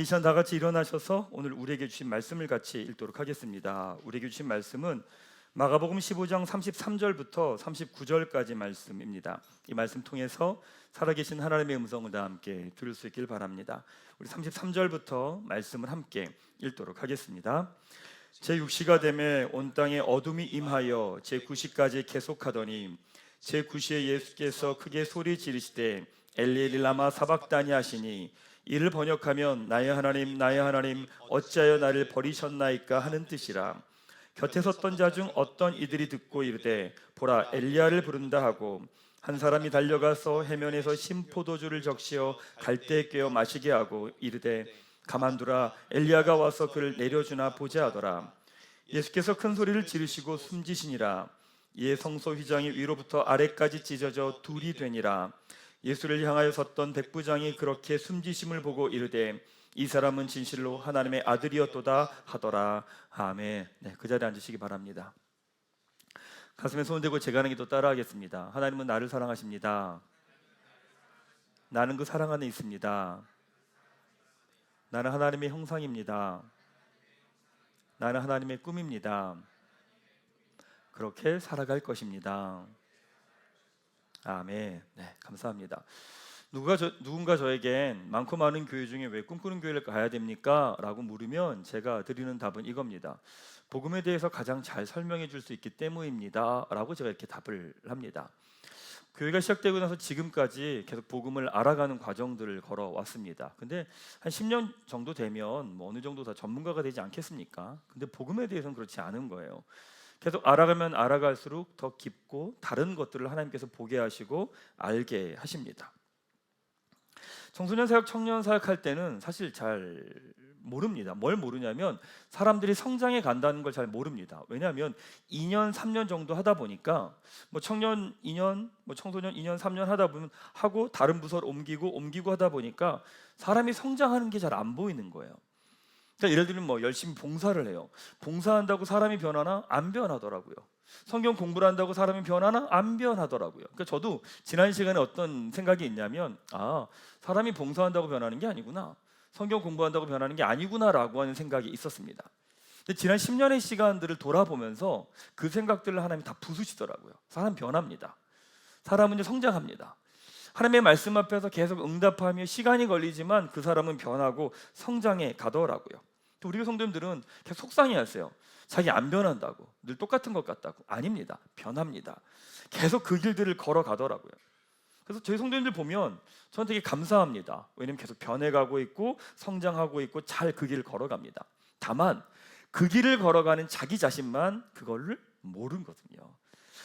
이 시간 다 같이 일어나셔서 오늘 우리에게 주신 말씀을 같이 읽도록 하겠습니다. 우리에게 주신 말씀은 마가복음 15장 33절부터 39절까지 말씀입니다. 이 말씀 통해서 살아계신 하나님의 음성을 다 함께 들을 수 있길 바랍니다. 우리 33절부터 말씀을 함께 읽도록 하겠습니다. 제6시가 되매 온 땅에 어둠이 임하여 제9시까지 계속하더니 제9시에 예수께서 크게 소리 지르시되 엘리 엘리 라마 사박다니 하시니 이를 번역하면 나의 하나님 나의 하나님 어찌하여 나를 버리셨나이까 하는 뜻이라. 곁에 섰던 자 중 어떤 이들이 듣고 이르되 보라 엘리야를 부른다 하고 한 사람이 달려가서 해면에서 신포도주를 적시어 갈대에 꿰어 마시게 하고 이르되 가만두라 엘리야가 와서 그를 내려주나 보자 하더라. 예수께서 큰 소리를 지르시고 숨지시니라. 이에 성소 휘장이 위로부터 아래까지 찢어져 둘이 되니라. 예수를 향하여 섰던 백부장이 그렇게 숨지심을 보고 이르되 이 사람은 진실로 하나님의 아들이었도다 하더라. 아멘. 네, 그 자리에 앉으시기 바랍니다. 가슴에 손을 대고 제가 하는 기도 따라하겠습니다. 하나님은 나를 사랑하십니다. 나는 그 사랑 안에 있습니다. 나는 하나님의 형상입니다. 나는 하나님의 꿈입니다. 그렇게 살아갈 것입니다. 아멘. 네, 감사합니다. 누군가 저에겐 많고 많은 교회 중에 왜 꿈꾸는 교회를 가야 됩니까? 라고 물으면 제가 드리는 답은 이겁니다. 복음에 대해서 가장 잘 설명해 줄 수 있기 때문입니다 라고 제가 이렇게 답을 합니다. 교회가 시작되고 나서 지금까지 계속 복음을 알아가는 과정들을 걸어왔습니다. 근데 한 10년 정도 되면 어느 정도 다 전문가가 되지 않겠습니까? 근데 복음에 대해서는 그렇지 않은 거예요. 계속 알아가면 알아갈수록 더 깊고 다른 것들을 하나님께서 보게 하시고 알게 하십니다. 청소년 사역, 청년 사역 할 때는 사실 잘 모릅니다. 뭘 모르냐면 사람들이 성장해 간다는 걸 잘 모릅니다. 왜냐하면 2년, 3년 정도 하다 보니까 청년 2년, 청소년 2년, 3년 하다 보면 하고 다른 부서로 옮기고 하다 보니까 사람이 성장하는 게 잘 안 보이는 거예요. 그러니까 예를 들면 열심히 봉사를 해요. 봉사한다고 사람이 변하나? 안 변하더라고요. 성경 공부를 한다고 사람이 변하나? 안 변하더라고요. 그러니까 저도 지난 시간에 어떤 생각이 있냐면 사람이 봉사한다고 변하는 게 아니구나, 성경 공부한다고 변하는 게 아니구나라고 하는 생각이 있었습니다. 근데 지난 10년의 시간들을 돌아보면서 그 생각들을 하나님이 다 부수시더라고요. 사람 변합니다. 사람은 이제 성장합니다. 하나님의 말씀 앞에서 계속 응답하며 시간이 걸리지만 그 사람은 변하고 성장해 가더라고요. 또 우리 성도님들은 계속 속상해하세요. 자기 안 변한다고, 늘 똑같은 것 같다고. 아닙니다. 변합니다. 계속 그 길들을 걸어가더라고요. 그래서 저희 성도님들 보면 저는 되게 감사합니다. 왜냐하면 계속 변해가고 있고 성장하고 있고 잘 그 길을 걸어갑니다. 다만 그 길을 걸어가는 자기 자신만 그거를 모르거든요.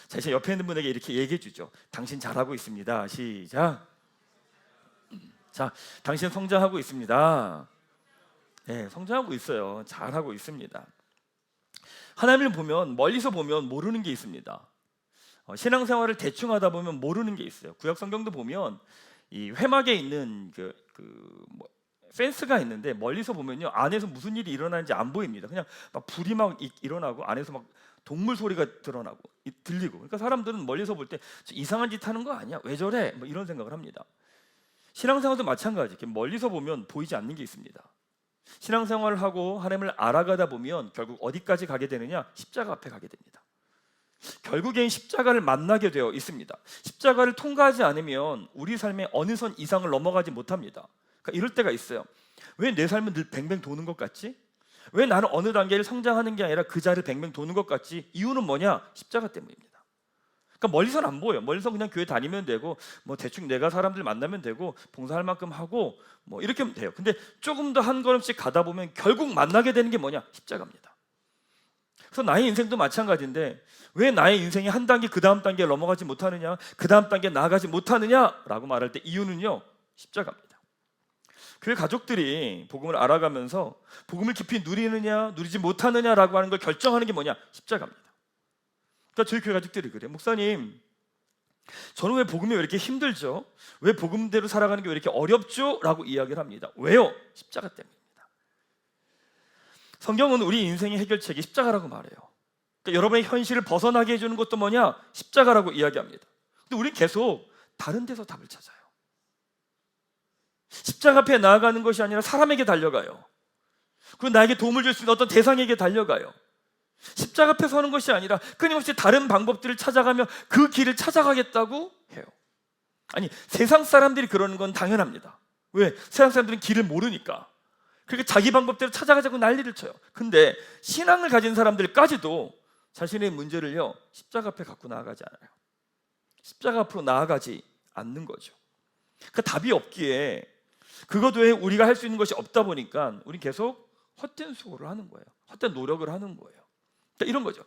자, 이제 옆에 있는 분에게 이렇게 얘기해 주죠. 당신 잘하고 있습니다. 시작. 자, 당신 성장하고 있습니다. 네, 성장하고 있어요. 잘하고 있습니다. 하나님을 보면, 멀리서 보면 모르는 게 있습니다. 신앙생활을 대충 하다 보면 모르는 게 있어요. 구약 성경도 보면 이 회막에 있는 펜스가 있는데 멀리서 보면요, 안에서 무슨 일이 일어나는지 안 보입니다. 그냥 막 불이 막 일어나고 안에서 막 동물 소리가 드러나고 들리고. 그러니까 사람들은 멀리서 볼 때 이상한 짓 하는 거 아니야? 왜 저래? 이런 생각을 합니다. 신앙생활도 마찬가지. 멀리서 보면 보이지 않는 게 있습니다. 신앙생활을 하고 하나님을 알아가다 보면 결국 어디까지 가게 되느냐? 십자가 앞에 가게 됩니다. 결국엔 십자가를 만나게 되어 있습니다. 십자가를 통과하지 않으면 우리 삶의 어느 선 이상을 넘어가지 못합니다. 그러니까 이럴 때가 있어요. 왜 내 삶은 늘 뱅뱅 도는 것 같지? 왜 나는 어느 단계를 성장하는 게 아니라 그 자리를 뱅뱅 도는 것 같지? 이유는 뭐냐? 십자가 때문입니다. 그러니까 멀리서는 안 보여요. 멀리서 그냥 교회 다니면 되고 대충 내가 사람들 만나면 되고 봉사할 만큼 하고 이렇게 하면 돼요. 근데 조금 더 한 걸음씩 가다 보면 결국 만나게 되는 게 뭐냐? 십자가입니다. 그래서 나의 인생도 마찬가지인데 왜 나의 인생이 한 단계 그 다음 단계에 넘어가지 못하느냐, 그 다음 단계에 나아가지 못하느냐라고 말할 때 이유는요, 십자가입니다. 교회 가족들이 복음을 알아가면서 복음을 깊이 누리느냐 누리지 못하느냐라고 하는 걸 결정하는 게 뭐냐? 십자가입니다. 그러니까 저희 교회 가족들이 그래요. 목사님, 저는 왜 복음이 왜 이렇게 힘들죠? 왜 복음대로 살아가는 게 왜 이렇게 어렵죠? 라고 이야기를 합니다. 왜요? 십자가 때문입니다. 성경은 우리 인생의 해결책이 십자가라고 말해요. 그러니까 여러분의 현실을 벗어나게 해주는 것도 뭐냐? 십자가라고 이야기합니다. 근데 우린 계속 다른 데서 답을 찾아요. 십자가 앞에 나아가는 것이 아니라 사람에게 달려가요. 그리고 나에게 도움을 줄 수 있는 어떤 대상에게 달려가요. 십자가 앞에 서는 것이 아니라 끊임없이 다른 방법들을 찾아가며 그 길을 찾아가겠다고 해요. 아니, 세상 사람들이 그러는 건 당연합니다. 왜? 세상 사람들은 길을 모르니까. 그렇게 자기 방법대로 찾아가자고 난리를 쳐요. 근데 신앙을 가진 사람들까지도 자신의 문제를요, 십자가 앞에 갖고 나아가지 않아요. 십자가 앞으로 나아가지 않는 거죠. 그 답이 없기에 그것 외에 우리가 할 수 있는 것이 없다 보니까 우린 계속 헛된 수고를 하는 거예요. 헛된 노력을 하는 거예요. 그러니까 이런 거죠.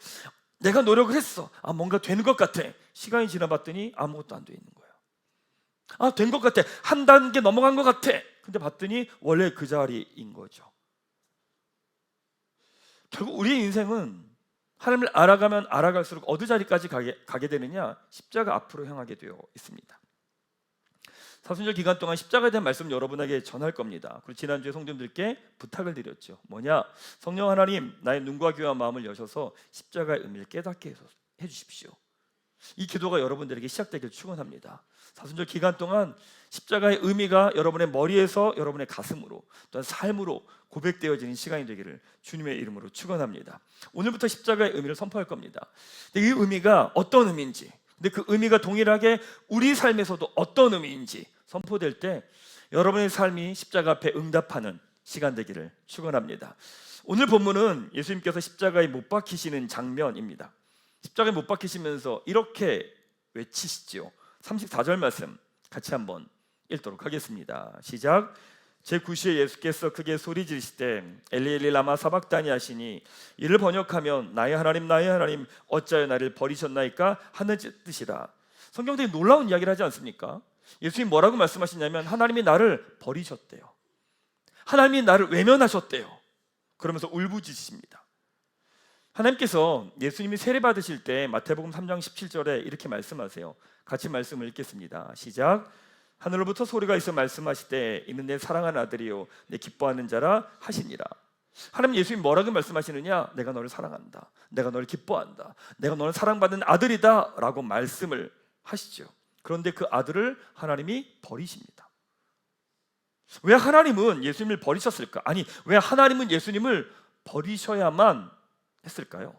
내가 노력을 했어. 뭔가 되는 것 같아. 시간이 지나봤더니 아무것도 안 돼 있는 거예요. 된 것 같아. 한 단계 넘어간 것 같아. 근데 봤더니 원래 그 자리인 거죠. 결국 우리의 인생은 하나님을 알아가면 알아갈수록 어느 자리까지 가게 되느냐? 십자가 앞으로 향하게 되어 있습니다. 사순절 기간 동안 십자가에 대한 말씀 여러분에게 전할 겁니다. 그리고 지난주에 성도님들께 부탁을 드렸죠. 뭐냐? 성령 하나님, 나의 눈과 귀와 마음을 여셔서 십자가의 의미를 깨닫게 해주십시오. 이 기도가 여러분들에게 시작되길 축원합니다. 사순절 기간 동안 십자가의 의미가 여러분의 머리에서 여러분의 가슴으로 또한 삶으로 고백되어지는 시간이 되기를 주님의 이름으로 축원합니다. 오늘부터 십자가의 의미를 선포할 겁니다. 근데 이 의미가 어떤 의미인지, 근데 그 의미가 동일하게 우리 삶에서도 어떤 의미인지 선포될 때 여러분의 삶이 십자가 앞에 응답하는 시간 되기를 축원합니다. 오늘 본문은 예수님께서 십자가에 못 박히시는 장면입니다. 십자가에 못 박히시면서 이렇게 외치시죠. 34절 말씀 같이 한번 읽도록 하겠습니다. 시작. 제9시에 예수께서 크게 소리 지르시되 엘리 엘리 라마 사박다니 하시니 이를 번역하면 나의 하나님 어찌하여 나를 버리셨나이까 하는 뜻이라. 성경 되게 놀라운 이야기를 하지 않습니까? 예수님 뭐라고 말씀하시냐면 하나님이 나를 버리셨대요. 하나님이 나를 외면하셨대요. 그러면서 울부짖으십니다. 하나님께서 예수님이 세례 받으실 때 마태복음 3장 17절에 이렇게 말씀하세요. 같이 말씀을 읽겠습니다. 시작. 하늘로부터 소리가 있어 말씀하시되 이는 내 사랑하는 아들이요 내 기뻐하는 자라 하시니라. 하나님 예수님 뭐라고 말씀하시느냐? 내가 너를 사랑한다. 내가 너를 기뻐한다. 내가 너를 사랑받는 아들이다 라고 말씀을 하시죠. 그런데 그 아들을 하나님이 버리십니다. 왜 하나님은 예수님을 버리셨을까? 아니, 왜 하나님은 예수님을 버리셔야만 했을까요?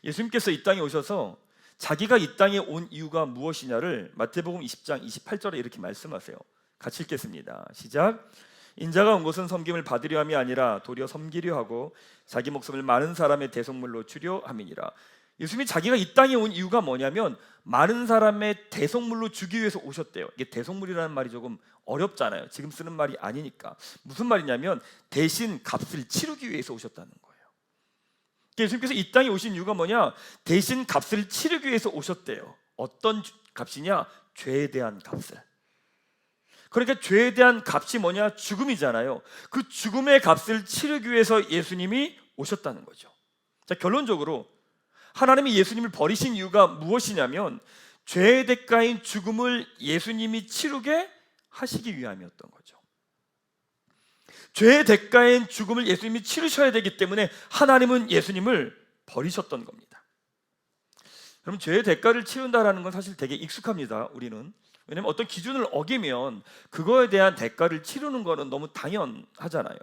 예수님께서 이 땅에 오셔서 자기가 이 땅에 온 이유가 무엇이냐를 마태복음 20장 28절에 이렇게 말씀하세요. 같이 읽겠습니다. 시작. 인자가 온 것은 섬김을 받으려 함이 아니라 도리어 섬기려 하고 자기 목숨을 많은 사람의 대속물로 주려 함이니라. 예수님이 자기가 이 땅에 온 이유가 뭐냐면 많은 사람의 대속물로 주기 위해서 오셨대요. 이게 대속물이라는 말이 조금 어렵잖아요. 지금 쓰는 말이 아니니까. 무슨 말이냐면 대신 값을 치르기 위해서 오셨다는 거예요. 예수님께서 이 땅에 오신 이유가 뭐냐? 대신 값을 치르기 위해서 오셨대요. 어떤 값이냐? 죄에 대한 값을. 그러니까 죄에 대한 값이 뭐냐? 죽음이잖아요. 그 죽음의 값을 치르기 위해서 예수님이 오셨다는 거죠. 자, 결론적으로 하나님이 예수님을 버리신 이유가 무엇이냐면 죄의 대가인 죽음을 예수님이 치르게 하시기 위함이었던 거죠. 죄의 대가인 죽음을 예수님이 치르셔야 되기 때문에 하나님은 예수님을 버리셨던 겁니다. 여러분, 죄의 대가를 치른다라는 건 사실 되게 익숙합니다. 우리는. 왜냐하면 어떤 기준을 어기면 그거에 대한 대가를 치르는 거는 너무 당연하잖아요.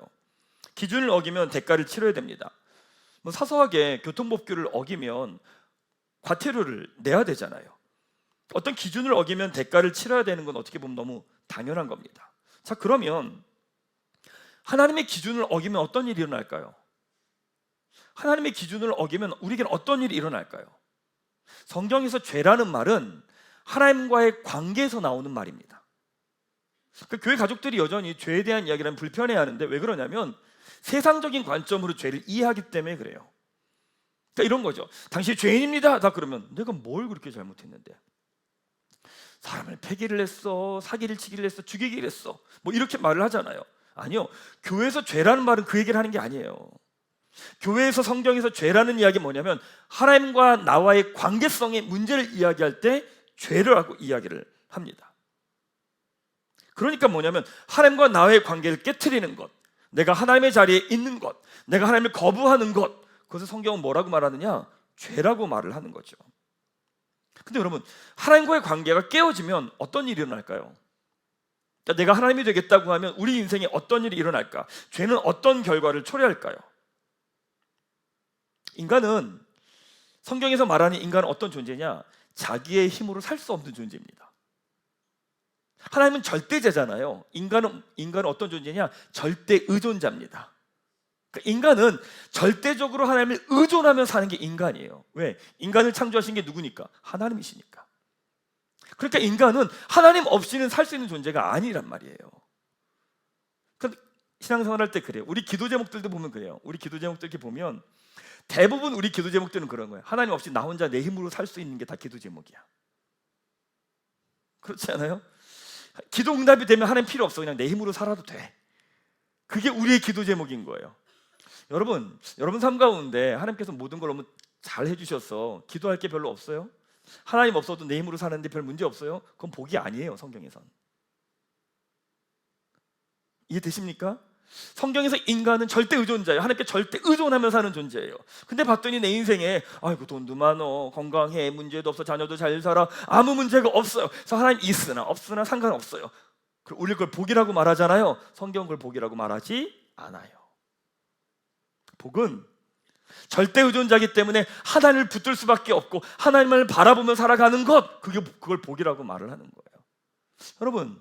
기준을 어기면 대가를 치러야 됩니다. 사소하게 교통법규를 어기면 과태료를 내야 되잖아요. 어떤 기준을 어기면 대가를 치러야 되는 건 어떻게 보면 너무 당연한 겁니다. 자, 그러면 하나님의 기준을 어기면 어떤 일이 일어날까요? 하나님의 기준을 어기면 우리에게는 어떤 일이 일어날까요? 성경에서 죄라는 말은 하나님과의 관계에서 나오는 말입니다. 그 교회 가족들이 여전히 죄에 대한 이야기라면 불편해하는데 왜 그러냐면 세상적인 관점으로 죄를 이해하기 때문에 그래요. 그러니까 이런 거죠. 당신이 죄인입니다. 다 그러면 내가 뭘 그렇게 잘못했는데? 사람을 패기를 했어, 사기를 치기를 했어, 죽이기를 했어, 뭐 이렇게 말을 하잖아요. 아니요, 교회에서 죄라는 말은 그 얘기를 하는 게 아니에요. 교회에서 성경에서 죄라는 이야기 뭐냐면 하나님과 나와의 관계성의 문제를 이야기할 때 죄를 하고 이야기를 합니다. 그러니까 뭐냐면 하나님과 나와의 관계를 깨트리는 것, 내가 하나님의 자리에 있는 것, 내가 하나님을 거부하는 것, 그것을 성경은 뭐라고 말하느냐? 죄라고 말을 하는 거죠. 근데 여러분, 하나님과의 관계가 깨어지면 어떤 일이 일어날까요? 그러니까 내가 하나님이 되겠다고 하면 우리 인생에 어떤 일이 일어날까? 죄는 어떤 결과를 초래할까요? 인간은, 성경에서 말하는 인간은 어떤 존재냐? 자기의 힘으로 살 수 없는 존재입니다. 하나님은 절대자잖아요. 인간은 어떤 존재냐? 절대 의존자입니다. 그러니까 인간은 절대적으로 하나님을 의존하며 사는 게 인간이에요. 왜? 인간을 창조하신 게 누구니까? 하나님이시니까. 그러니까 인간은 하나님 없이는 살 수 있는 존재가 아니란 말이에요. 그럼 신앙생활 할 때 그래요. 우리 기도 제목들도 보면 그래요. 우리 기도 제목들 이렇게 보면 대부분 우리 기도 제목들은 그런 거예요. 하나님 없이 나 혼자 내 힘으로 살 수 있는 게 다 기도 제목이야. 그렇지 않아요? 기도 응답이 되면 하나님 필요 없어. 그냥 내 힘으로 살아도 돼. 그게 우리의 기도 제목인 거예요. 여러분 삶 가운데 하나님께서 모든 걸 너무 잘 해주셔서 기도할 게 별로 없어요? 하나님 없어도 내 힘으로 사는데 별 문제 없어요? 그건 복이 아니에요. 성경에선. 이해되십니까? 성경에서 인간은 절대 의존자예요. 하나님께 절대 의존하며 사는 존재예요. 근데 봤더니 내 인생에 아이고 돈도 많어, 건강해, 문제도 없어, 자녀도 잘 살아, 아무 문제가 없어요. 그래서 하나님 있으나 없으나 상관없어요. 우리 그걸 복이라고 말하잖아요. 성경은 그걸 복이라고 말하지 않아요. 복은 절대 의존자이기 때문에 하나님을 붙들 수밖에 없고 하나님을 바라보며 살아가는 것, 그걸 복이라고 말을 하는 거예요.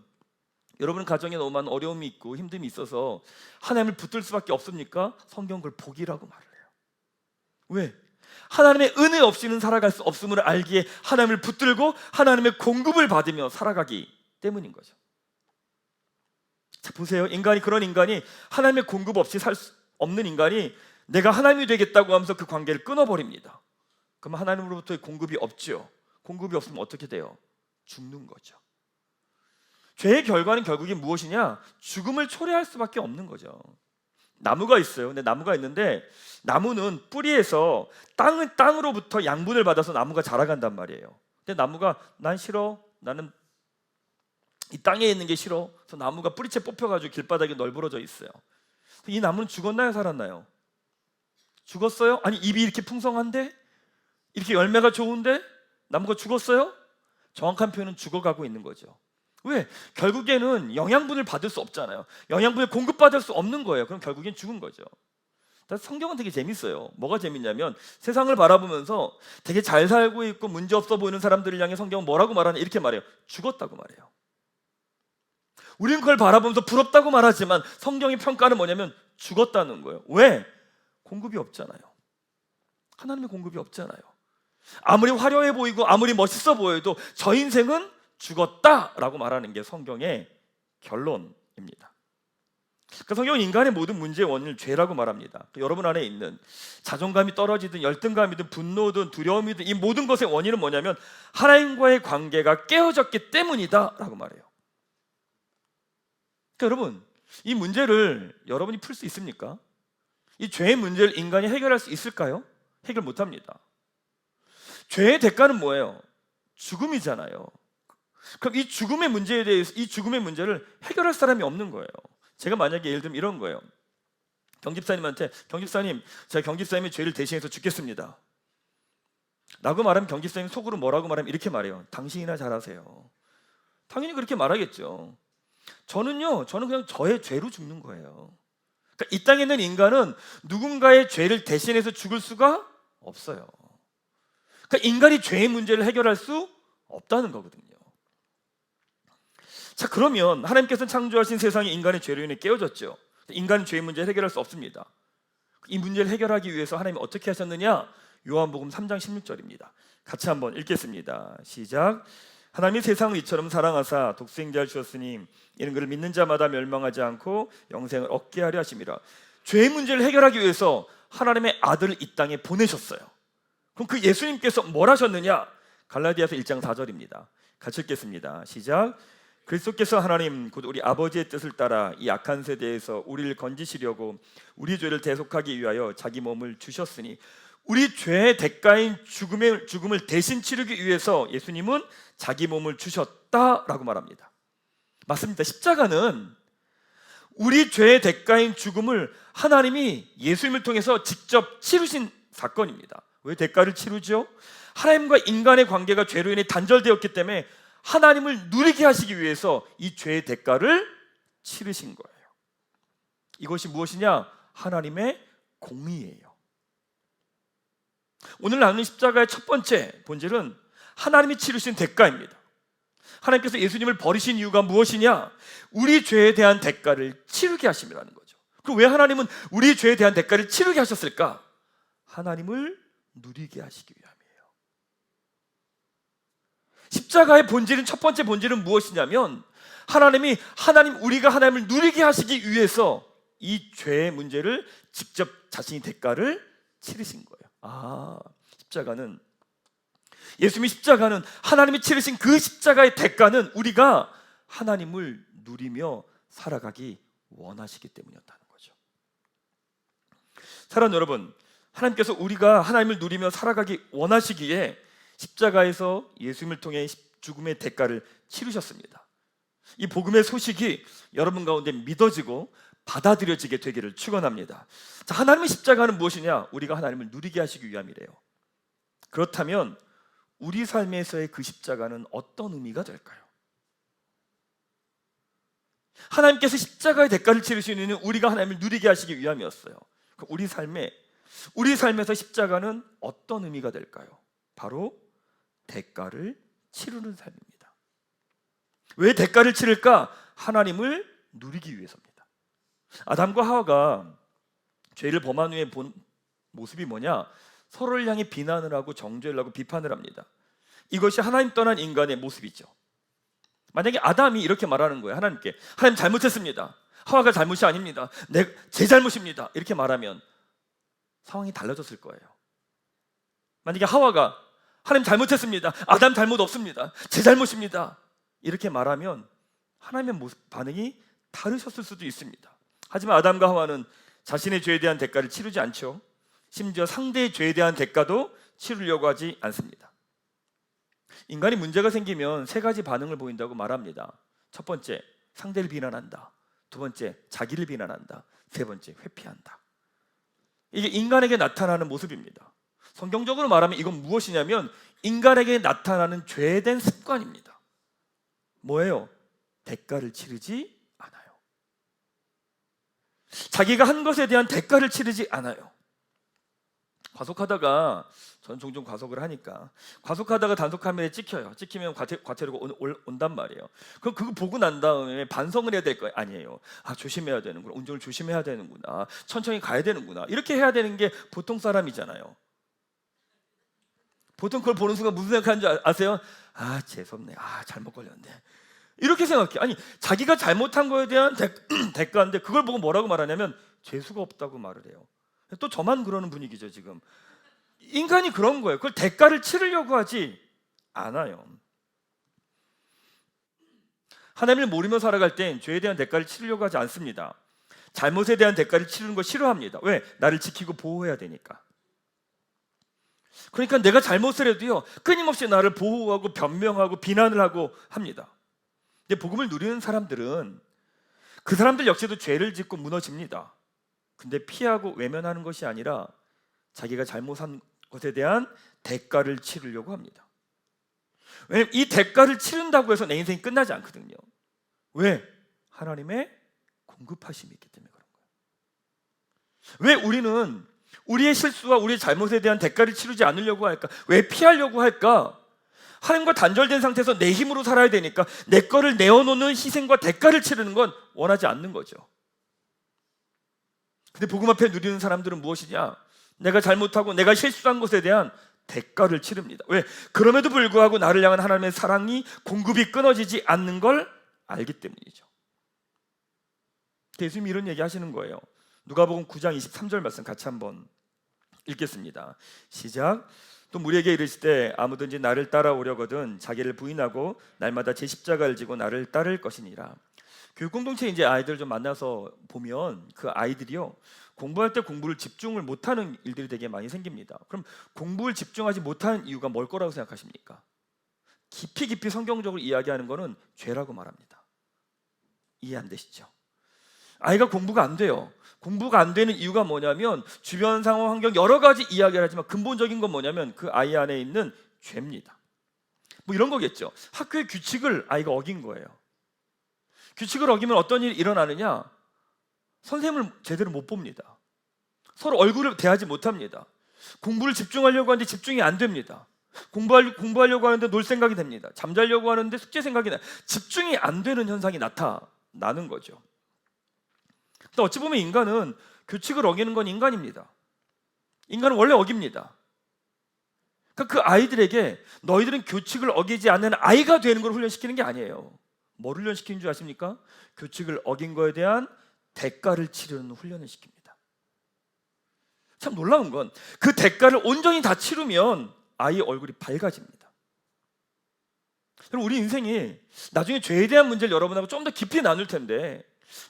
여러분 가정에 너무 많은 어려움이 있고 힘듦이 있어서 하나님을 붙들 수밖에 없습니까? 성경은 그걸 복이라고 말을 해요. 왜? 하나님의 은혜 없이는 살아갈 수 없음을 알기에 하나님을 붙들고 하나님의 공급을 받으며 살아가기 때문인 거죠. 자, 보세요. 그런 인간이 하나님의 공급 없이 살 수 없는 인간이 내가 하나님이 되겠다고 하면서 그 관계를 끊어버립니다. 그럼 하나님으로부터의 공급이 없죠. 공급이 없으면 어떻게 돼요? 죽는 거죠. 죄의 결과는 결국에 무엇이냐? 죽음을 초래할 수밖에 없는 거죠. 나무가 있어요. 근데 나무가 있는데 나무는 뿌리에서 땅으로부터 양분을 받아서 나무가 자라간단 말이에요. 근데 나무가 난 싫어. 나는 이 땅에 있는 게 싫어. 그래서 나무가 뿌리채 뽑혀가지고 길바닥에 널브러져 있어요. 이 나무는 죽었나요? 살았나요? 죽었어요? 아니 잎이 이렇게 풍성한데? 이렇게 열매가 좋은데? 나무가 죽었어요? 정확한 표현은 죽어가고 있는 거죠. 왜? 결국에는 영양분을 받을 수 없잖아요. 영양분을 공급받을 수 없는 거예요. 그럼 결국엔 죽은 거죠. 성경은 되게 재밌어요. 뭐가 재밌냐면 세상을 바라보면서 되게 잘 살고 있고 문제 없어 보이는 사람들을 향해 성경은 뭐라고 말하냐? 이렇게 말해요. 죽었다고 말해요. 우리는 그걸 바라보면서 부럽다고 말하지만 성경의 평가는 뭐냐면 죽었다는 거예요. 왜? 공급이 없잖아요. 하나님의 공급이 없잖아요. 아무리 화려해 보이고 아무리 멋있어 보여도 저 인생은 죽었다라고 말하는 게 성경의 결론입니다. 그러니까 성경은 인간의 모든 문제의 원인을 죄라고 말합니다. 여러분 안에 있는 자존감이 떨어지든 열등감이든 분노든 두려움이든 이 모든 것의 원인은 뭐냐면 하나님과의 관계가 깨어졌기 때문이다 라고 말해요. 그러니까 여러분, 이 문제를 여러분이 풀 수 있습니까? 이 죄의 문제를 인간이 해결할 수 있을까요? 해결 못합니다. 죄의 대가는 뭐예요? 죽음이잖아요. 그럼 이 죽음의 문제에 대해서 이 죽음의 문제를 해결할 사람이 없는 거예요. 제가 만약에 예를 들면 이런 거예요. 경집사님한테 경집사님, 제가 경집사님의 죄를 대신해서 죽겠습니다 라고 말하면 경집사님 속으로 뭐라고 말하면 이렇게 말해요. 당신이나 잘하세요. 당연히 그렇게 말하겠죠. 저는 그냥 저의 죄로 죽는 거예요. 그러니까 이 땅에 있는 인간은 누군가의 죄를 대신해서 죽을 수가 없어요. 그러니까 인간이 죄의 문제를 해결할 수 없다는 거거든요. 자, 그러면 하나님께서는 창조하신 세상이 인간의 죄로 인해 깨어졌죠. 인간은 죄의 문제를 해결할 수 없습니다. 이 문제를 해결하기 위해서 하나님이 어떻게 하셨느냐? 요한복음 3장 16절입니다. 같이 한번 읽겠습니다. 시작. 하나님이 세상을 이처럼 사랑하사 독생자를 주셨으니 이는 그를 믿는 자마다 멸망하지 않고 영생을 얻게 하려 하심이라. 죄의 문제를 해결하기 위해서 하나님의 아들을 이 땅에 보내셨어요. 그럼 그 예수님께서 뭘 하셨느냐? 갈라디아서 1장 4절입니다. 같이 읽겠습니다. 시작. 그리스도께서 하나님 곧 우리 아버지의 뜻을 따라 이 악한 세대에서 우리를 건지시려고 우리 죄를 대속하기 위하여 자기 몸을 주셨으니 우리 죄의 대가인 죽음을 대신 치르기 위해서 예수님은 자기 몸을 주셨다라고 말합니다. 맞습니다. 십자가는 우리 죄의 대가인 죽음을 하나님이 예수님을 통해서 직접 치르신 사건입니다. 왜 대가를 치르죠? 하나님과 인간의 관계가 죄로 인해 단절되었기 때문에 하나님을 누리게 하시기 위해서 이 죄의 대가를 치르신 거예요. 이것이 무엇이냐? 하나님의 공의예요. 오늘 나누는 십자가의 첫 번째 본질은 하나님이 치르신 대가입니다. 하나님께서 예수님을 버리신 이유가 무엇이냐? 우리 죄에 대한 대가를 치르게 하심이라는 거죠. 그럼 왜 하나님은 우리 죄에 대한 대가를 치르게 하셨을까? 하나님을 누리게 하시기 위함이에요. 십자가의 본질은, 첫 번째 본질은 무엇이냐면 우리가 하나님을 누리게 하시기 위해서 이 죄의 문제를 직접 자신이 대가를 치르신 거예요. 예수님의 십자가는, 하나님이 치르신 그 십자가의 대가는 우리가 하나님을 누리며 살아가기 원하시기 때문이었다는 거죠. 사랑하는 여러분, 하나님께서 우리가 하나님을 누리며 살아가기 원하시기에 십자가에서 예수님을 통해 죽음의 대가를 치르셨습니다. 이 복음의 소식이 여러분 가운데 믿어지고 받아들여지게 되기를 축원합니다. 자, 하나님의 십자가는 무엇이냐? 우리가 하나님을 누리게 하시기 위함이래요. 그렇다면 우리 삶에서의 그 십자가는 어떤 의미가 될까요? 하나님께서 십자가의 대가를 치르시는 이유는 우리가 하나님을 누리게 하시기 위함이었어요. 우리 삶에서 십자가는 어떤 의미가 될까요? 바로 대가를 치르는 삶입니다. 왜 대가를 치를까? 하나님을 누리기 위해서입니다. 아담과 하와가 죄를 범한 후에 본 모습이 뭐냐? 서로를 향해 비난을 하고 정죄를 하고 비판을 합니다. 이것이 하나님 떠난 인간의 모습이죠. 만약에 아담이 이렇게 말하는 거예요. 하나님께, 하나님 잘못했습니다. 하와가 잘못이 아닙니다. 제 잘못입니다. 이렇게 말하면 상황이 달라졌을 거예요. 만약에 하와가 하나님 잘못했습니다. 아담 잘못 없습니다. 제 잘못입니다. 이렇게 말하면 하나님의 반응이 다르셨을 수도 있습니다. 하지만 아담과 하와는 자신의 죄에 대한 대가를 치르지 않죠. 심지어 상대의 죄에 대한 대가도 치르려고 하지 않습니다. 인간이 문제가 생기면 세 가지 반응을 보인다고 말합니다. 첫 번째, 상대를 비난한다. 두 번째, 자기를 비난한다. 세 번째, 회피한다. 이게 인간에게 나타나는 모습입니다. 성경적으로 말하면 이건 무엇이냐면 인간에게 나타나는 죄된 습관입니다. 뭐예요? 대가를 치르지 않아요. 자기가 한 것에 대한 대가를 치르지 않아요. 과속하다가, 저는 종종 과속을 하니까 과속하다가 단속 카메라에 찍히면 과태료가 온단 말이에요. 그럼 그거 보고 난 다음에 반성을 해야 될 거예요? 아니에요. 조심해야 되는구나, 운전을 조심해야 되는구나, 천천히 가야 되는구나, 이렇게 해야 되는 게 보통 사람이잖아요. 보통 그걸 보는 순간 무슨 생각하는지 아세요? 재수없네, 잘못 걸렸네, 이렇게 생각해요. 아니, 자기가 잘못한 거에 대한 대가인데 그걸 보고 뭐라고 말하냐면 재수가 없다고 말을 해요. 또 저만 그러는 분위기죠. 지금 인간이 그런 거예요. 그걸 대가를 치르려고 하지 않아요. 하나님을 모르며 살아갈 땐 죄에 대한 대가를 치르려고 하지 않습니다. 잘못에 대한 대가를 치르는 거 싫어합니다. 왜? 나를 지키고 보호해야 되니까. 그러니까 내가 잘못을 해도요, 끊임없이 나를 보호하고 변명하고 비난을 하고 합니다. 근데 복음을 누리는 사람들은 그 사람들 역시도 죄를 짓고 무너집니다. 근데 피하고 외면하는 것이 아니라 자기가 잘못한 것에 대한 대가를 치르려고 합니다. 왜냐하면 이 대가를 치른다고 해서 내 인생이 끝나지 않거든요. 왜? 하나님의 공급하심이 있기 때문에 그런 거예요. 왜 우리는 우리의 실수와 우리의 잘못에 대한 대가를 치르지 않으려고 할까? 왜 피하려고 할까? 하나님과 단절된 상태에서 내 힘으로 살아야 되니까 내 거를 내어놓는 희생과 대가를 치르는 건 원하지 않는 거죠. 근데 복음 앞에 누리는 사람들은 무엇이냐? 내가 잘못하고 내가 실수한 것에 대한 대가를 치릅니다. 왜? 그럼에도 불구하고 나를 향한 하나님의 사랑이, 공급이 끊어지지 않는 걸 알기 때문이죠. 예수님이 이런 얘기 하시는 거예요. 누가복음 9장 23절 말씀 같이 한번 읽겠습니다. 시작. 또 무리에게 이르시되 아무든지 나를 따라오려거든 자기를 부인하고 날마다 제 십자가를 지고 나를 따를 것이니라. 교육 공동체 이제 아이들 좀 만나서 보면 그 아이들이요, 공부할 때 공부를 집중을 못하는 일들이 되게 많이 생깁니다. 그럼 공부를 집중하지 못하는 이유가 뭘 거라고 생각하십니까? 깊이 성경적으로 이야기하는 거는 죄라고 말합니다. 이해 안 되시죠? 아이가 공부가 안 돼요. 공부가 안 되는 이유가 뭐냐면 주변 상황, 환경 여러 가지 이야기를 하지만 근본적인 건 뭐냐면 그 아이 안에 있는 죄입니다. 뭐 이런 거겠죠. 학교의 규칙을 아이가 어긴 거예요. 규칙을 어기면 어떤 일이 일어나느냐? 선생님을 제대로 못 봅니다. 서로 얼굴을 대하지 못합니다. 공부를 집중하려고 하는데 집중이 안 됩니다. 공부하려고 하는데 놀 생각이 됩니다. 잠자려고 하는데 숙제 생각이 나요. 집중이 안 되는 현상이 나타나는 거죠. 근데 어찌 보면 인간은 규칙을 어기는 건 인간입니다. 인간은 원래 어깁니다. 그러니까 그 아이들에게 너희들은 규칙을 어기지 않는 아이가 되는 걸 훈련시키는 게 아니에요. 뭘 훈련시키는 줄 아십니까? 규칙을 어긴 거에 대한 대가를 치르는 훈련을 시킵니다. 참 놀라운 건 그 대가를 온전히 다 치르면 아이의 얼굴이 밝아집니다. 그럼 우리 인생이 나중에 죄에 대한 문제를 여러분하고 좀 더 깊이 나눌 텐데,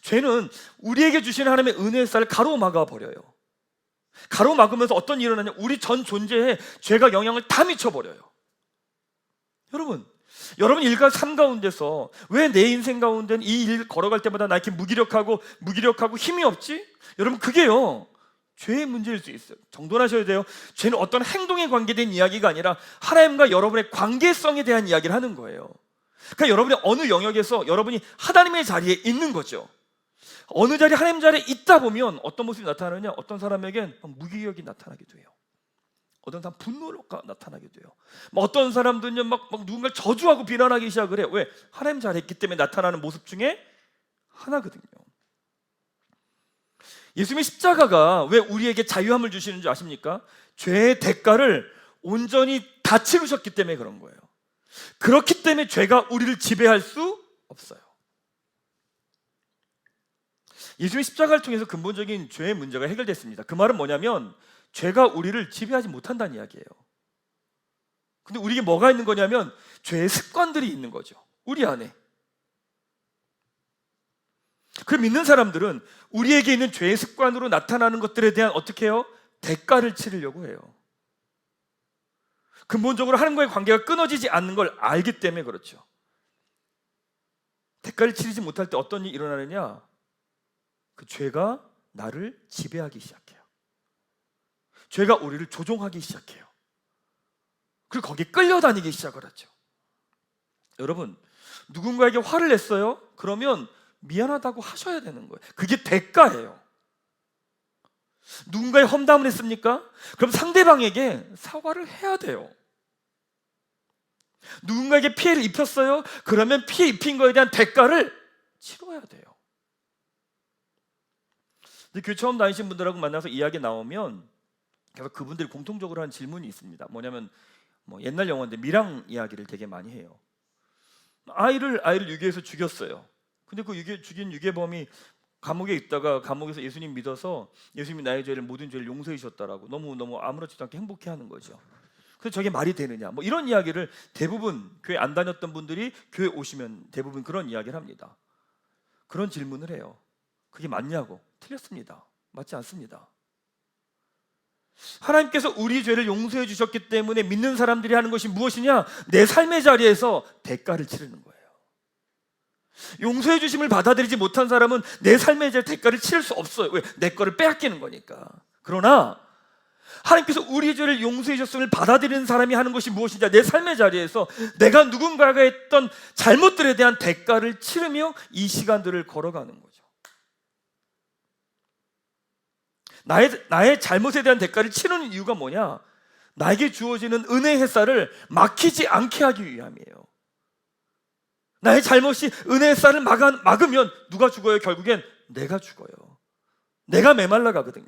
죄는 우리에게 주시는 하나님의 은혜의 쌀을 가로막아 버려요. 가로막으면서 어떤 일이 일어나냐? 우리 전 존재에 죄가 영향을 다 미쳐버려요. 여러분 일과 삶 가운데서 왜 내 인생 가운데는 이 일 걸어갈 때마다 나 이렇게 무기력하고 힘이 없지? 여러분, 그게요, 죄의 문제일 수 있어요. 정돈하셔야 돼요. 죄는 어떤 행동에 관계된 이야기가 아니라 하나님과 여러분의 관계성에 대한 이야기를 하는 거예요. 그러니까 여러분이 어느 영역에서 여러분이 하나님의 자리에 있는 거죠. 어느 자리 하나님 자리에 있다 보면 어떤 모습이 나타나느냐? 어떤 사람에겐 무기력이 나타나기도 해요. 어떤 사람 분노가 나타나게 돼요. 어떤 사람들은요 막 누군가를 저주하고 비난하기 시작을 해요. 왜? 하나님 자리에 있기 때문에 나타나는 모습 중에 하나거든요. 예수님의 십자가가 왜 우리에게 자유함을 주시는 줄 아십니까? 죄의 대가를 온전히 다 치르셨기 때문에 그런 거예요. 그렇기 때문에 죄가 우리를 지배할 수 없어요. 예수님의 십자가를 통해서 근본적인 죄의 문제가 해결됐습니다. 그 말은 뭐냐면 죄가 우리를 지배하지 못한다는 이야기예요. 근데 우리에게 뭐가 있는 거냐면 죄의 습관들이 있는 거죠. 우리 안에. 그 믿는 사람들은 우리에게 있는 죄의 습관으로 나타나는 것들에 대한 어떻게 해요? 대가를 치르려고 해요. 근본적으로 하나님과의 관계가 끊어지지 않는 걸 알기 때문에 그렇죠. 대가를 치르지 못할 때 어떤 일이 일어나느냐? 그 죄가 나를 지배하기 시작해요. 죄가 우리를 조종하기 시작해요. 그리고 거기에 끌려다니기 시작을 하죠. 여러분, 누군가에게 화를 냈어요? 그러면 미안하다고 하셔야 되는 거예요. 그게 대가예요. 누군가의 험담을 했습니까? 그럼 상대방에게 사과를 해야 돼요. 누군가에게 피해를 입혔어요? 그러면 피해 입힌 거에 대한 대가를 치러야 돼요. 근데 교회 처음 다니신 분들하고 만나서 이야기 나오면 계속 그분들이 공통적으로 하는 질문이 있습니다. 뭐냐면 옛날 영화인데 미랑 이야기를 되게 많이 해요. 아이를 유괴해서 죽였어요. 근데 그 죽인 유괴범이 감옥에 있다가 감옥에서 예수님 믿어서 예수님이 나의 죄를 모든 죄를 용서해 주셨다라고 너무 아무렇지도 않게 행복해하는 거죠. 그래서 저게 말이 되느냐? 이런 이야기를 대부분 교회 안 다녔던 분들이 교회 오시면 대부분 그런 이야기를 합니다. 그런 질문을 해요. 그게 맞냐고. 틀렸습니다. 맞지 않습니다. 하나님께서 우리 죄를 용서해 주셨기 때문에 믿는 사람들이 하는 것이 무엇이냐? 내 삶의 자리에서 대가를 치르는 거예요. 용서해 주심을 받아들이지 못한 사람은 내 삶의 자리에 대가를 치를 수 없어요. 왜? 내 거를 빼앗기는 거니까. 그러나 하나님께서 우리 죄를 용서해 주셨음을 받아들이는 사람이 하는 것이 무엇이냐? 내 삶의 자리에서 내가 누군가가 했던 잘못들에 대한 대가를 치르며 이 시간들을 걸어가는 거죠. 나의 잘못에 대한 대가를 치르는 이유가 뭐냐? 나에게 주어지는 은혜의 햇살을 막히지 않게 하기 위함이에요. 나의 잘못이 은혜의 햇살을 막으면 누가 죽어요? 결국엔 내가 죽어요. 내가 메말라 가거든요.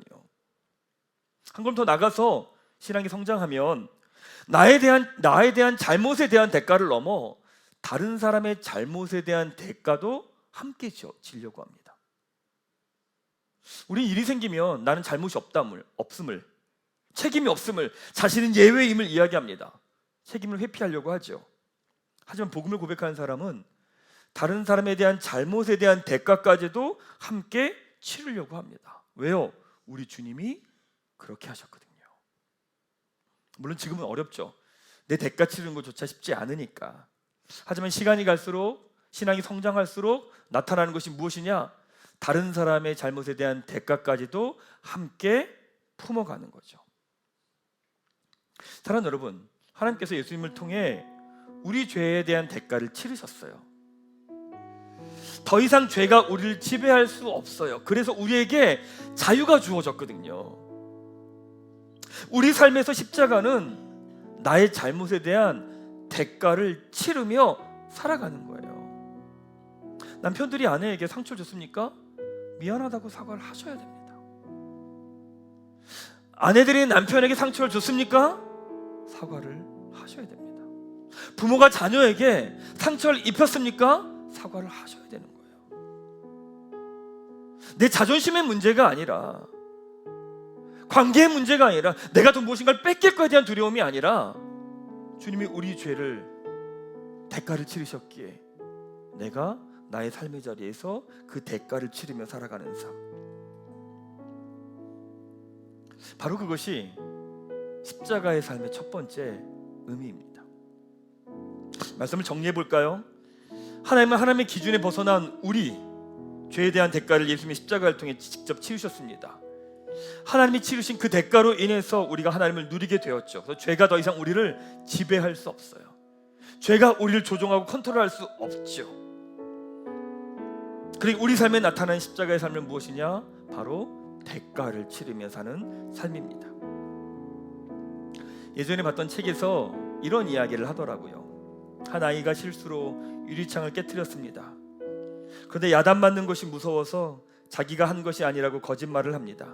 한 걸음 더 나가서 신앙이 성장하면 나에 대한 잘못에 대한 대가를 넘어 다른 사람의 잘못에 대한 대가도 함께 지려고 합니다. 우리 일이 생기면 나는 잘못이 없음을, 책임이 없음을, 자신은 예외임을 이야기합니다. 책임을 회피하려고 하죠. 하지만 복음을 고백하는 사람은 다른 사람에 대한 잘못에 대한 대가까지도 함께 치르려고 합니다. 왜요? 우리 주님이 그렇게 하셨거든요. 물론 지금은 어렵죠. 내 대가 치르는 것조차 쉽지 않으니까. 하지만 시간이 갈수록, 신앙이 성장할수록 나타나는 것이 무엇이냐? 다른 사람의 잘못에 대한 대가까지도 함께 품어가는 거죠. 사랑하는 여러분, 하나님께서 예수님을 통해 우리 죄에 대한 대가를 치르셨어요. 더 이상 죄가 우리를 지배할 수 없어요. 그래서 우리에게 자유가 주어졌거든요. 우리 삶에서 십자가는 나의 잘못에 대한 대가를 치르며 살아가는 거예요. 남편들이 아내에게 상처를 줬습니까? 미안하다고 사과를 하셔야 됩니다. 아내들이 남편에게 상처를 줬습니까? 사과를 하셔야 됩니다. 부모가 자녀에게 상처를 입혔습니까? 사과를 하셔야 되는 거예요. 내 자존심의 문제가 아니라, 관계의 문제가 아니라, 내가 또 무엇인가를 뺏길 거에 대한 두려움이 아니라, 주님이 우리 죄를 대가를 치르셨기에 내가 나의 삶의 자리에서 그 대가를 치르며 살아가는 삶, 바로 그것이 십자가의 삶의 첫 번째 의미입니다. 말씀을 정리해 볼까요? 하나님은 하나님의 기준에 벗어난 우리 죄에 대한 대가를 예수님의 십자가를 통해 직접 치르셨습니다. 하나님이 치르신 그 대가로 인해서 우리가 하나님을 누리게 되었죠. 그래서 죄가 더 이상 우리를 지배할 수 없어요. 죄가 우리를 조종하고 컨트롤할 수 없죠. 그리고 우리 삶에 나타나는 십자가의 삶은 무엇이냐? 바로 대가를 치르며 사는 삶입니다. 예전에 봤던 책에서 이런 이야기를 하더라고요. 한 아이가 실수로 유리창을 깨트렸습니다. 그런데 야단 맞는 것이 무서워서 자기가 한 것이 아니라고 거짓말을 합니다.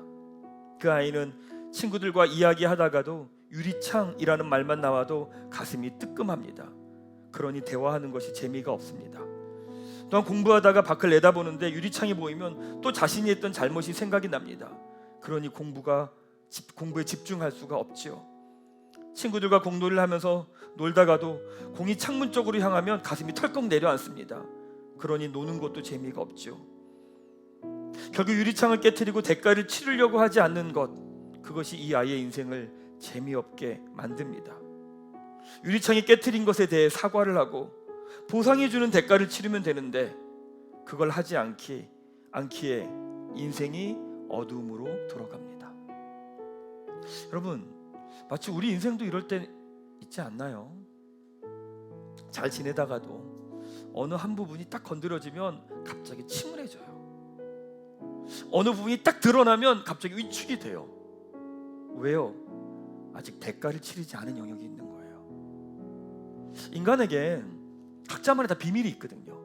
그 아이는 친구들과 이야기하다가도 유리창이라는 말만 나와도 가슴이 뜨끔합니다. 그러니 대화하는 것이 재미가 없습니다. 또한 공부하다가 밖을 내다보는데 유리창이 보이면 또 자신이 했던 잘못이 생각이 납니다. 그러니 공부에 집중할 수가 없지요. 친구들과 공놀이를 하면서 놀다가도 공이 창문 쪽으로 향하면 가슴이 털컥 내려앉습니다. 그러니 노는 것도 재미가 없죠. 결국 유리창을 깨트리고 대가를 치르려고 하지 않는 것, 그것이 이 아이의 인생을 재미없게 만듭니다. 유리창이 깨트린 것에 대해 사과를 하고 보상해주는 대가를 치르면 되는데 그걸 하지 않기에 인생이 어두움으로 들어갑니다. 여러분, 마치 우리 인생도 이럴 때 있지 않나요? 잘 지내다가도 어느 한 부분이 딱 건드려지면 갑자기 침울해져요. 어느 부분이 딱 드러나면 갑자기 위축이 돼요. 왜요? 아직 대가를 치르지 않은 영역이 있는 거예요. 인간에겐 각자만의 다 비밀이 있거든요.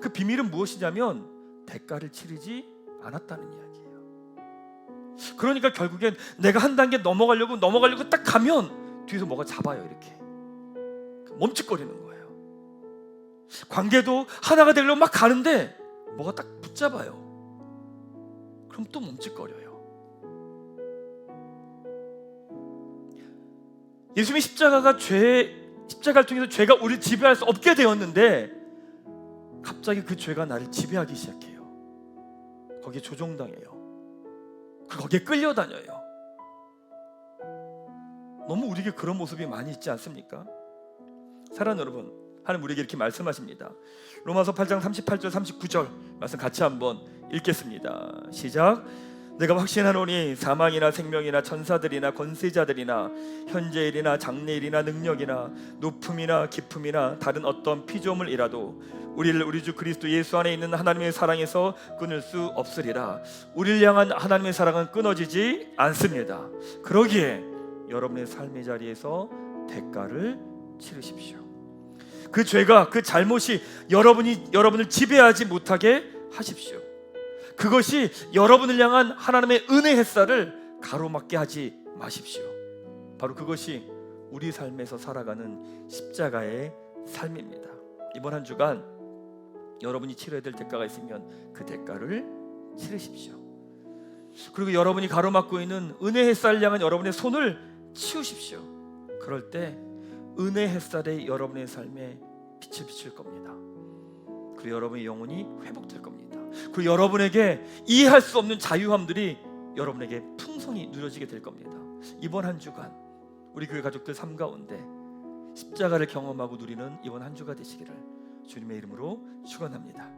그 비밀은 무엇이냐면 대가를 치르지 않았다는 이야기예요. 그러니까 결국엔 내가 한 단계 넘어가려고 딱 가면 뒤에서 뭐가 잡아요. 이렇게 멈칫거리는 거예요. 관계도 하나가 되려고 막 가는데 뭐가 딱 붙잡아요. 그럼 또 멈칫거려요. 예수님의 십자가를 통해서 죄가 우리를 지배할 수 없게 되었는데 갑자기 그 죄가 나를 지배하기 시작해요. 거기에 조종당해요. 거기에 끌려다녀요. 너무 우리에게 그런 모습이 많이 있지 않습니까? 사랑하는 여러분, 하나님 우리에게 이렇게 말씀하십니다. 로마서 8장 38절 39절 말씀 같이 한번 읽겠습니다. 시작. 내가 확신하노니 사망이나 생명이나 천사들이나 권세자들이나 현재일이나 장래일이나 능력이나 높음이나 깊음이나 다른 어떤 피조물이라도 우리를 우리 주 그리스도 예수 안에 있는 하나님의 사랑에서 끊을 수 없으리라. 우리를 향한 하나님의 사랑은 끊어지지 않습니다. 그러기에 여러분의 삶의 자리에서 대가를 치르십시오. 그 죄가, 그 잘못이 여러분을 지배하지 못하게 하십시오. 그것이 여러분을 향한 하나님의 은혜 햇살을 가로막게 하지 마십시오. 바로 그것이 우리 삶에서 살아가는 십자가의 삶입니다. 이번 한 주간 여러분이 치러야 될 대가가 있으면 그 대가를 치르십시오. 그리고 여러분이 가로막고 있는 은혜 햇살을 향한 여러분의 손을 치우십시오. 그럴 때 은혜 햇살이 여러분의 삶에 빛을 비출 겁니다. 그리고 여러분의 영혼이 회복될 겁니다. 그리고 여러분에게 이해할 수 없는 자유함들이 여러분에게 풍성히 누려지게 될 겁니다. 이번 한 주간 우리 교회 가족들 삶 가운데 십자가를 경험하고 누리는 이번 한 주가 되시기를 주님의 이름으로 축원합니다.